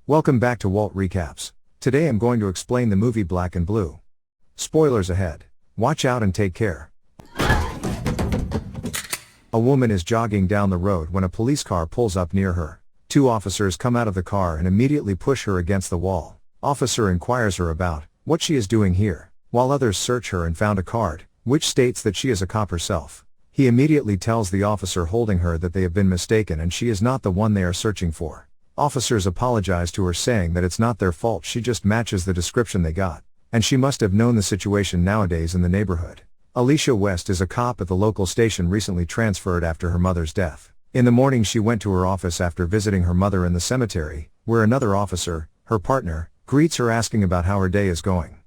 Welcome back to Walt Recaps. Today I'm going to explain the movie Black and Blue. Spoilers ahead. Watch out and take care. A woman is jogging down the road when a police car pulls up near her. Two officers come out of the car and immediately push her against the wall. Officer inquires her about what she is doing here, while others search her and found a card, which states that she is a cop herself. He immediately tells the officer holding her that they have been mistaken and she is not the one they are searching for. Officers apologize to her saying that it's not their fault, she just matches the description they got, and she must have known the situation nowadays in the neighborhood. Alicia West is a cop at the local station recently transferred after her mother's death. In the morning she went to her office after visiting her mother in the cemetery, where another officer, her partner, greets her asking about how her day is going.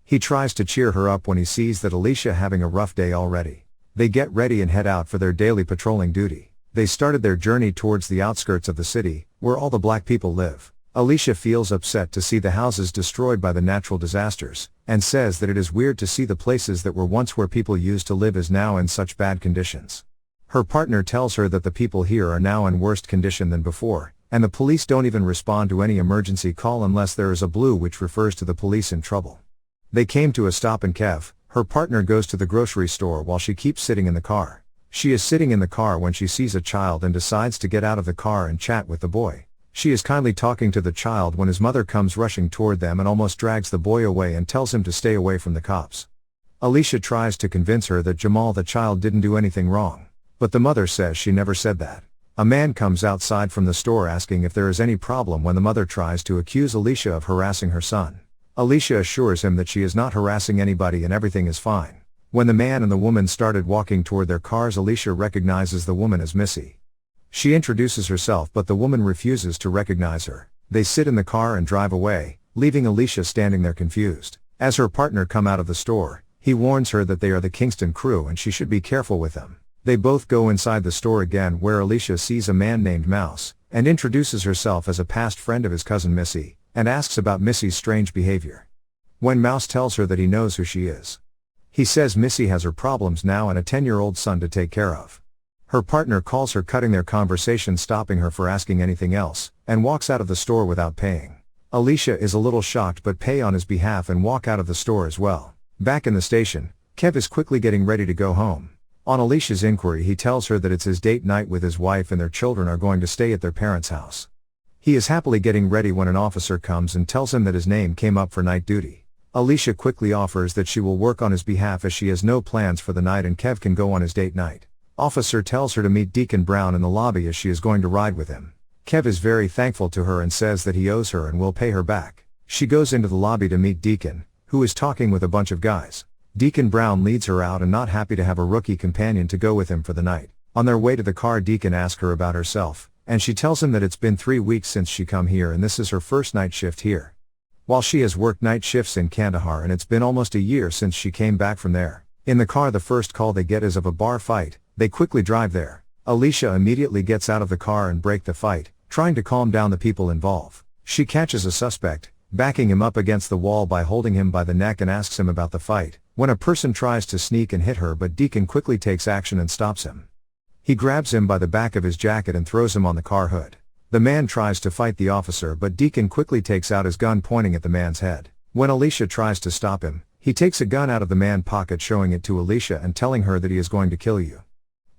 He tries to cheer her up when he sees that Alicia having a rough day already. They get ready and head out for their daily patrolling duty. They started their journey towards the outskirts of the city, where all the black people live. Alicia feels upset to see the houses destroyed by the natural disasters, and says that it is weird to see the places that were once where people used to live is now in such bad conditions. Her partner tells her that the people here are now in worse condition than before, and the police don't even respond to any emergency call unless there is a blue, which refers to the police in trouble. They came to a stop and Kev, her partner, goes to the grocery store while she keeps sitting in the car. She is sitting in the car when she sees a child and decides to get out of the car and chat with the boy. She is kindly talking to the child when his mother comes rushing toward them and almost drags the boy away and tells him to stay away from the cops. Alicia tries to convince her that Jamal, the child, didn't do anything wrong, but the mother says she never said that. A man comes outside from the store asking if there is any problem when the mother tries to accuse Alicia of harassing her son. Alicia assures him that she is not harassing anybody and everything is fine. When the man and the woman started walking toward their cars, Alicia recognizes the woman as Missy. She introduces herself but the woman refuses to recognize her. They sit in the car and drive away, leaving Alicia standing there confused. As her partner come out of the store, he warns her that they are the Kingston crew and she should be careful with them. They both go inside the store again, where Alicia sees a man named Mouse, and introduces herself as a past friend of his cousin Missy, and asks about Missy's strange behavior. When Mouse tells her that he knows who she is, he says Missy has her problems now and a 10-year-old son to take care of. Her partner calls her, cutting their conversation, stopping her for asking anything else, and walks out of the store without paying. Alicia is a little shocked but pay on his behalf and walk out of the store as well. Back in the station, Kev is quickly getting ready to go home. On Alicia's inquiry, he tells her that it's his date night with his wife and their children are going to stay at their parents' house. He is happily getting ready when an officer comes and tells him that his name came up for night duty. Alicia quickly offers that she will work on his behalf as she has no plans for the night and Kev can go on his date night. Officer tells her to meet Deacon Brown in the lobby as she is going to ride with him. Kev is very thankful to her and says that he owes her and will pay her back. She goes into the lobby to meet Deacon, who is talking with a bunch of guys. Deacon Brown leads her out and not happy to have a rookie companion to go with him for the night. On their way to the car, Deacon asks her about herself, and she tells him that it's been 3 weeks since she come here and this is her first night shift here. While she has worked night shifts in Kandahar and it's been almost a year since she came back from there. In the car, the first call they get is of a bar fight. They quickly drive there. Alicia immediately gets out of the car and break the fight, trying to calm down the people involved. She catches a suspect, backing him up against the wall by holding him by the neck and asks him about the fight, when a person tries to sneak and hit her but Deacon quickly takes action and stops him. He grabs him by the back of his jacket and throws him on the car hood. The man tries to fight the officer but Deacon quickly takes out his gun, pointing at the man's head. When Alicia tries to stop him, he takes a gun out of the man's pocket, showing it to Alicia and telling her that he is going to kill you.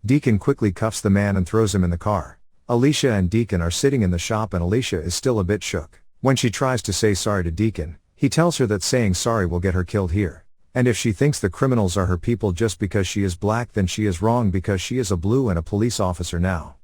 Deacon quickly cuffs the man and throws him in the car. Alicia and Deacon are sitting in the shop and Alicia is still a bit shook. When she tries to say sorry to Deacon, he tells her that saying sorry will get her killed here. And if she thinks the criminals are her people just because she is black, then she is wrong because she is a blue and a police officer now.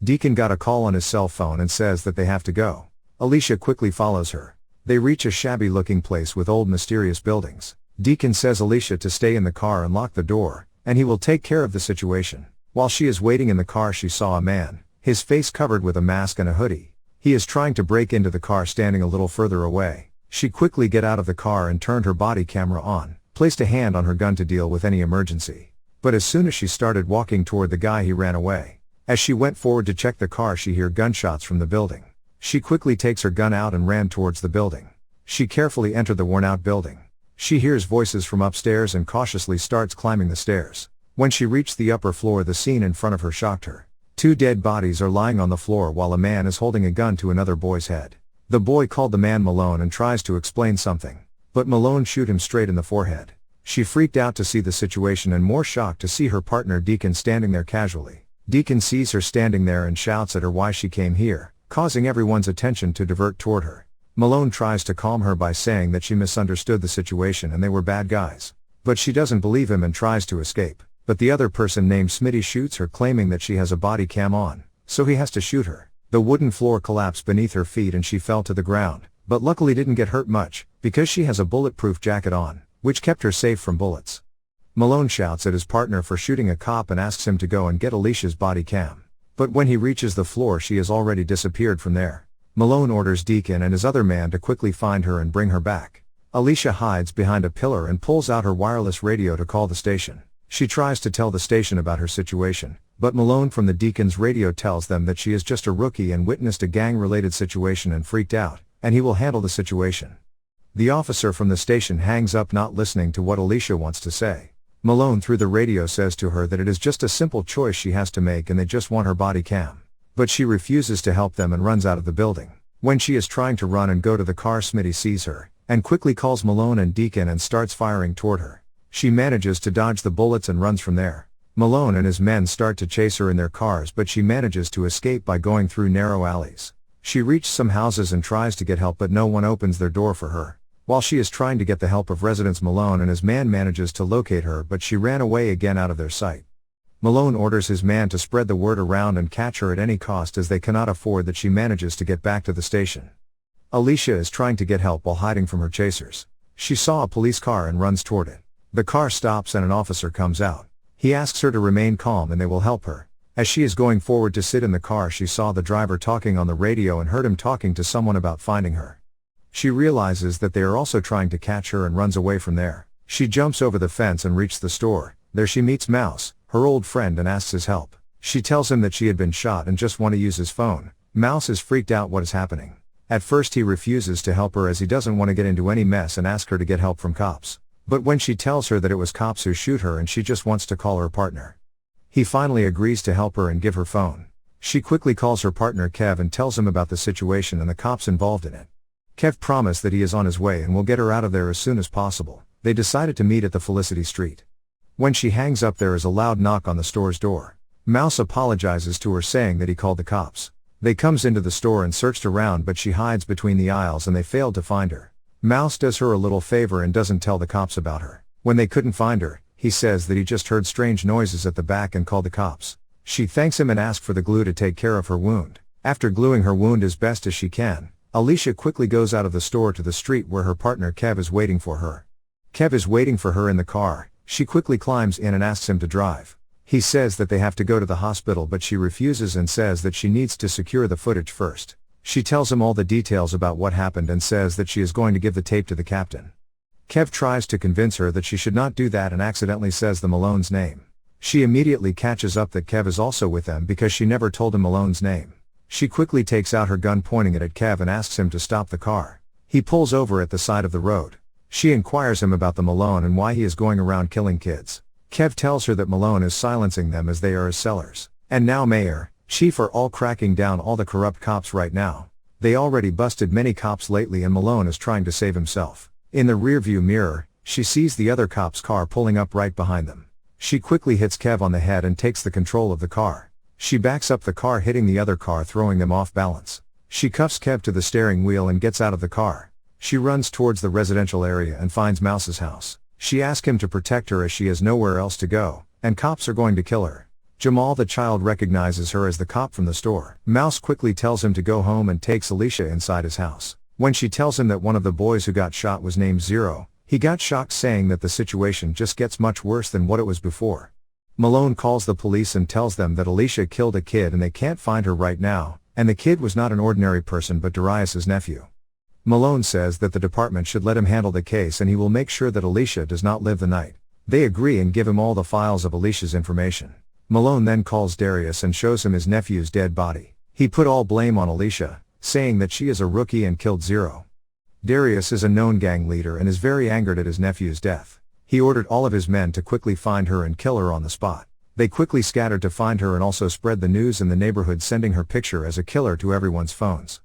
Deacon got a call on his cell phone and says that they have to go. Alicia quickly follows her. They reach a shabby looking place with old mysterious buildings. Deacon says Alicia to stay in the car and lock the door, and he will take care of the situation. While she is waiting in the car, she saw a man, his face covered with a mask and a hoodie. He is trying to break into the car, standing a little further away. She quickly get out of the car and turned her body camera on, placed a hand on her gun to deal with any emergency. But as soon as she started walking toward the guy, he ran away. As she went forward to check the car, she heard gunshots from the building. She quickly takes her gun out and ran towards the building. She carefully entered the worn-out building. She hears voices from upstairs and cautiously starts climbing the stairs. When she reached the upper floor, the scene in front of her shocked her. 2 dead bodies are lying on the floor while a man is holding a gun to another boy's head. The boy called the man Malone and tries to explain something. But Malone shoots him straight in the forehead. She freaked out to see the situation and more shocked to see her partner Deacon standing there casually. Deacon sees her standing there and shouts at her why she came here, causing everyone's attention to divert toward her. Malone tries to calm her by saying that she misunderstood the situation and they were bad guys. But she doesn't believe him and tries to escape. But the other person named Smitty shoots her, claiming that she has a body cam on, so he has to shoot her. The wooden floor collapsed beneath her feet and she fell to the ground, but luckily didn't get hurt much, because she has a bulletproof jacket on, which kept her safe from bullets. Malone shouts at his partner for shooting a cop and asks him to go and get Alicia's body cam. But when he reaches the floor, she has already disappeared from there. Malone orders Deacon and his other man to quickly find her and bring her back. Alicia hides behind a pillar and pulls out her wireless radio to call the station. She tries to tell the station about her situation, but Malone from the Deacon's radio tells them that she is just a rookie and witnessed a gang-related situation and freaked out, and he will handle the situation. The officer from the station hangs up, not listening to what Alicia wants to say. Malone through the radio says to her that it is just a simple choice she has to make and they just want her body cam. But she refuses to help them and runs out of the building. When she is trying to run and go to the car, Smitty sees her, and quickly calls Malone and Deacon and starts firing toward her. She manages to dodge the bullets and runs from there. Malone and his men start to chase her in their cars, but she manages to escape by going through narrow alleys. She reaches some houses and tries to get help, but no one opens their door for her. While she is trying to get the help of residents, Malone and his man manages to locate her, but she ran away again out of their sight. Malone orders his man to spread the word around and catch her at any cost, as they cannot afford that. She manages to get back to the station. Alicia is trying to get help while hiding from her chasers. She saw a police car and runs toward it. The car stops and an officer comes out. He asks her to remain calm and they will help her. As she is going forward to sit in the car, she saw the driver talking on the radio and heard him talking to someone about finding her. She realizes that they are also trying to catch her and runs away from there. She jumps over the fence and reaches the store. There she meets Mouse, her old friend, and asks his help. She tells him that she had been shot and just want to use his phone. Mouse is freaked out what is happening. At first he refuses to help her as he doesn't want to get into any mess and ask her to get help from cops. But when she tells her that it was cops who shoot her and she just wants to call her partner, he finally agrees to help her and give her phone. She quickly calls her partner Kev and tells him about the situation and the cops involved in it. Kev promised that he is on his way and will get her out of there as soon as possible. They decided to meet at the Felicity Street. When she hangs up, there is a loud knock on the store's door. Mouse apologizes to her, saying that he called the cops. They comes into the store and searched around, but she hides between the aisles and they failed to find her. Mouse does her a little favor and doesn't tell the cops about her. When they couldn't find her, he says that he just heard strange noises at the back and called the cops. She thanks him and asks for the glue to take care of her wound. After gluing her wound as best as she can, Alicia quickly goes out of the store to the street where her partner Kev is waiting for her. Kev is waiting for her in the car. She quickly climbs in and asks him to drive. He says that they have to go to the hospital, but she refuses and says that she needs to secure the footage first. She tells him all the details about what happened and says that she is going to give the tape to the captain. Kev tries to convince her that she should not do that and accidentally says the Malone's name. She immediately catches up that Kev is also with them because she never told him Malone's name. She quickly takes out her gun, pointing it at Kev, and asks him to stop the car. He pulls over at the side of the road. She inquires him about the Malone and why he is going around killing kids. Kev tells her that Malone is silencing them as they are his sellers. And now Mayor, Chief are all cracking down all the corrupt cops right now. They already busted many cops lately and Malone is trying to save himself. In the rearview mirror, she sees the other cop's car pulling up right behind them. She quickly hits Kev on the head and takes the control of the car. She backs up the car, hitting the other car, throwing them off balance. She cuffs Kev to the steering wheel and gets out of the car. She runs towards the residential area and finds Mouse's house. She asks him to protect her as she has nowhere else to go, and cops are going to kill her. Jamal the child recognizes her as the cop from the store. Mouse quickly tells him to go home and takes Alicia inside his house. When she tells him that one of the boys who got shot was named Zero, he got shocked, saying that the situation just gets much worse than what it was before. Malone calls the police and tells them that Alicia killed a kid and they can't find her right now, and the kid was not an ordinary person but Darius's nephew. Malone says that the department should let him handle the case and he will make sure that Alicia does not live the night. They agree and give him all the files of Alicia's information. Malone then calls Darius and shows him his nephew's dead body. He put all blame on Alicia, saying that she is a rookie and killed Zero. Darius is a known gang leader and is very angered at his nephew's death. He ordered all of his men to quickly find her and kill her on the spot. They quickly scattered to find her and also spread the news in the neighborhood, sending her picture as a killer to everyone's phones.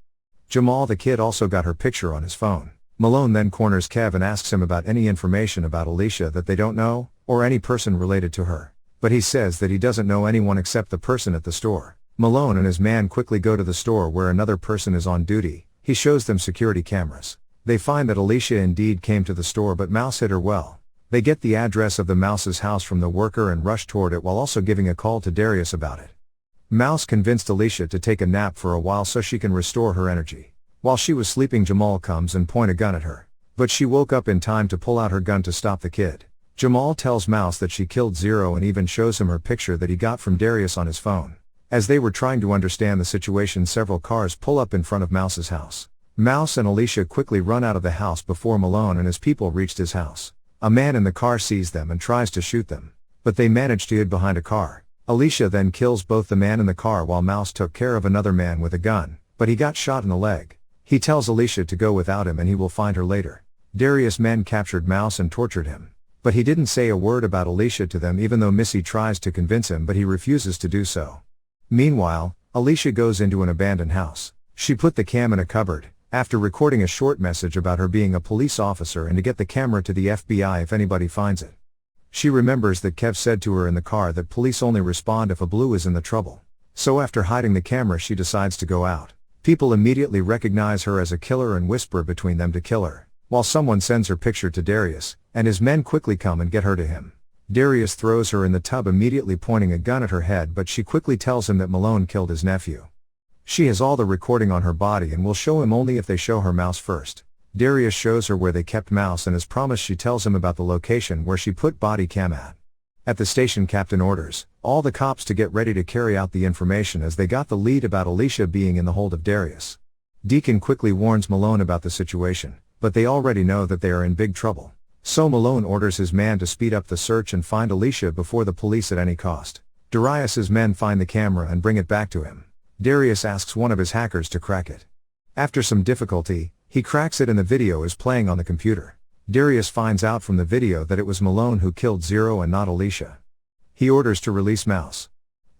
Jamal the kid also got her picture on his phone. Malone then corners Kev and asks him about any information about Alicia that they don't know, or any person related to her. But he says that he doesn't know anyone except the person at the store. Malone and his man quickly go to the store where another person is on duty. He shows them security cameras. They find that Alicia indeed came to the store, but Mouse hid her well. They get the address of the Mouse's house from the worker and rush toward it while also giving a call to Darius about it. Mouse convinced Alicia to take a nap for a while so she can restore her energy. While she was sleeping, Jamal comes and point a gun at her. But she woke up in time to pull out her gun to stop the kid. Jamal tells Mouse that she killed Zero and even shows him her picture that he got from Darius on his phone. As they were trying to understand the situation, several cars pull up in front of Mouse's house. Mouse and Alicia quickly run out of the house before Malone and his people reached his house. A man in the car sees them and tries to shoot them. But they manage to hide behind a car. Alicia then kills both the man in the car while Mouse took care of another man with a gun, but he got shot in the leg. He tells Alicia to go without him and he will find her later. Darius' men captured Mouse and tortured him. But he didn't say a word about Alicia to them, even though Missy tries to convince him, but he refuses to do so. Meanwhile, Alicia goes into an abandoned house. She put the cam in a cupboard, after recording a short message about her being a police officer and to get the camera to the FBI if anybody finds it. She remembers that Kev said to her in the car that police only respond if a blue is in the trouble. So after hiding the camera, she decides to go out. People immediately recognize her as a killer and whisper between them to kill her, while someone sends her picture to Darius, and his men quickly come and get her to him. Darius throws her in the tub, immediately pointing a gun at her head, but she quickly tells him that Malone killed his nephew. She has all the recording on her body and will show him only if they show her Mouse first. Darius shows her where they kept Mouse, and as promised she tells him about the location where she put body cam at. At the station, Captain orders all the cops to get ready to carry out the information as they got the lead about Alicia being in the hold of Darius. Deacon quickly warns Malone about the situation, but they already know that they are in big trouble. So Malone orders his man to speed up the search and find Alicia before the police at any cost. Darius's men find the camera and bring it back to him. Darius asks one of his hackers to crack it. After some difficulty, he cracks it and the video is playing on the computer. Darius finds out from the video that it was Malone who killed Zero and not Alicia. He orders to release Mouse.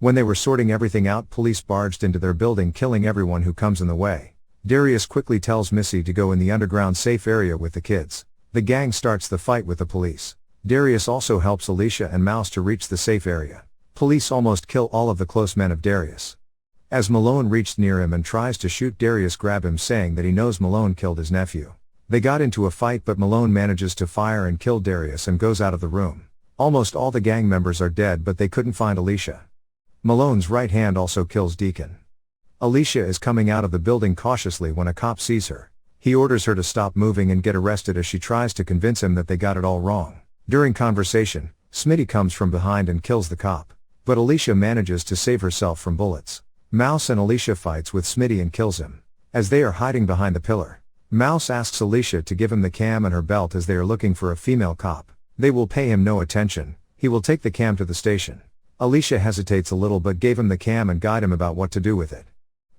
When they were sorting everything out, police barged into their building, killing everyone who comes in the way. Darius quickly tells Missy to go in the underground safe area with the kids. The gang starts the fight with the police. Darius also helps Alicia and Mouse to reach the safe area. Police almost kill all of the close men of Darius. As Malone reached near him and tries to shoot, Darius grabs him, saying that he knows Malone killed his nephew. They got into a fight, but Malone manages to fire and kill Darius and goes out of the room. Almost all the gang members are dead, but they couldn't find Alicia. Malone's right hand also kills Deacon. Alicia is coming out of the building cautiously when a cop sees her. He orders her to stop moving and get arrested as she tries to convince him that they got it all wrong. During conversation, Smitty comes from behind and kills the cop. But Alicia manages to save herself from bullets. Mouse and Alicia fights with Smitty and kills him. As they are hiding behind the pillar, Mouse asks Alicia to give him the cam and her belt as they are looking for a female cop. They will pay him no attention. He will take the cam to the station. Alicia hesitates a little but gave him the cam and guide him about what to do with it.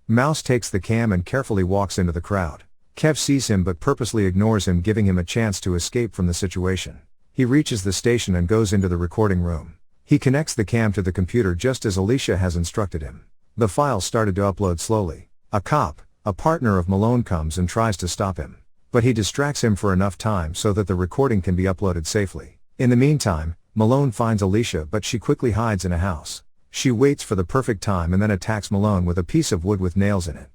Mouse takes the cam and carefully walks into the crowd. Kev sees him but purposely ignores him, giving him a chance to escape from the situation. He reaches the station and goes into the recording room. He connects the cam to the computer just as Alicia has instructed him. The file started to upload slowly. A cop, a partner of Malone, comes and tries to stop him. But he distracts him for enough time so that the recording can be uploaded safely. In the meantime, Malone finds Alicia, but she quickly hides in a house. She waits for the perfect time and then attacks Malone with a piece of wood with nails in it.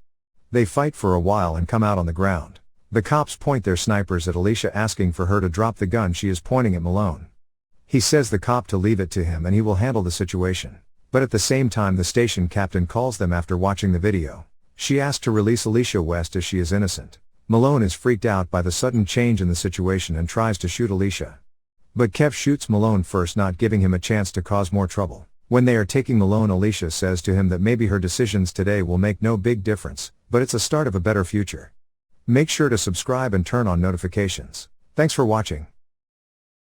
They fight for a while and come out on the ground. The cops point their snipers at Alicia, asking for her to drop the gun she is pointing at Malone. He says the cop to leave it to him and he will handle the situation. But at the same time, the station captain calls them after watching the video. She asks to release Alicia West as she is innocent. Malone is freaked out by the sudden change in the situation and tries to shoot Alicia. But Kev shoots Malone first, not giving him a chance to cause more trouble. When they are taking Malone, Alicia says to him that maybe her decisions today will make no big difference, but it's a start of a better future. Make sure to subscribe and turn on notifications. Thanks for watching.